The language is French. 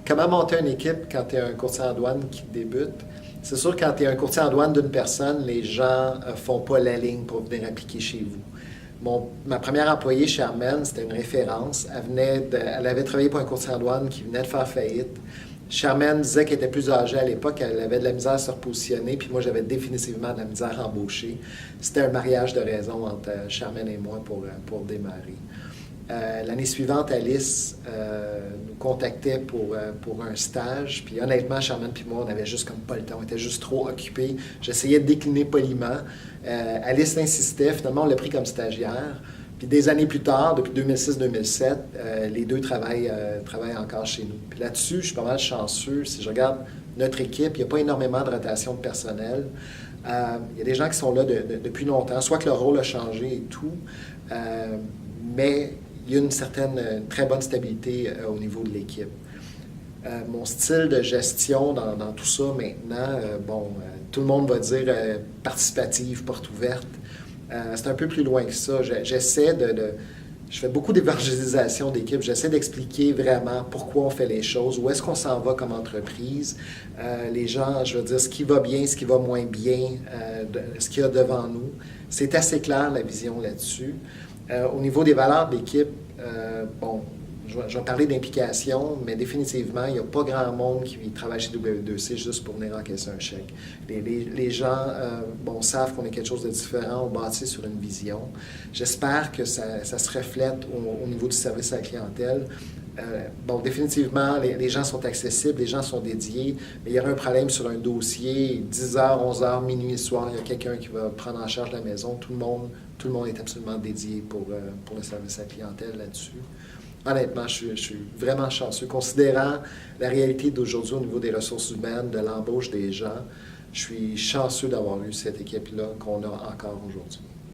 Comment monter une équipe quand tu es un courtier en douane qui débute? C'est sûr, quand tu es un courtier en douane d'une personne, les gens ne font pas la ligne pour venir appliquer chez vous. Ma première employée, Charmaine, c'était une référence. Elle avait travaillé pour un courtier en douane qui venait de faire faillite. Charmaine disait qu'elle était plus âgée à l'époque, elle avait de la misère à se repositionner, puis moi, j'avais définitivement de la misère à embaucher. C'était un mariage de raison entre Charmaine et moi pour démarrer. L'année suivante, Alice nous contactait pour un stage. Puis honnêtement, Charmaine et moi, on n'avait juste comme pas le temps. On était juste trop occupés. J'essayais de décliner poliment. Alice insistait. Finalement, on l'a pris comme stagiaire. Puis des années plus tard, depuis 2006-2007, les deux travaillent encore chez nous. Puis là-dessus, je suis pas mal chanceux. Si je regarde notre équipe, il n'y a pas énormément de rotation de personnel. Il y a des gens qui sont là depuis longtemps, soit que leur rôle a changé et tout, mais il y a une très bonne stabilité au niveau de l'équipe. Mon style de gestion dans tout ça maintenant, tout le monde va dire participative, porte ouverte. C'est un peu plus loin que ça. Je fais beaucoup d'évangélisation d'équipe. J'essaie d'expliquer vraiment pourquoi on fait les choses, où est-ce qu'on s'en va comme entreprise. Les gens, je veux dire, ce qui va bien, ce qui va moins bien, ce qu'il y a devant nous. C'est assez clair, la vision là-dessus. Au niveau des valeurs d'équipe, je vais parler d'implication, mais définitivement, il n'y a pas grand monde qui travaille chez W2C juste pour venir encaisser un chèque. Les gens savent qu'on est quelque chose de différent, on bâtit sur une vision. J'espère que ça se reflète au niveau du service à la clientèle. Définitivement, les gens sont accessibles, les gens sont dédiés, mais il y aura un problème sur un dossier, 10h, 11h, minuit, soir, il y a quelqu'un qui va prendre en charge la maison. Tout le monde est absolument dédié pour le service à la clientèle là-dessus. Honnêtement, je suis vraiment chanceux. Considérant la réalité d'aujourd'hui au niveau des ressources humaines, de l'embauche des gens, je suis chanceux d'avoir eu cette équipe-là qu'on a encore aujourd'hui.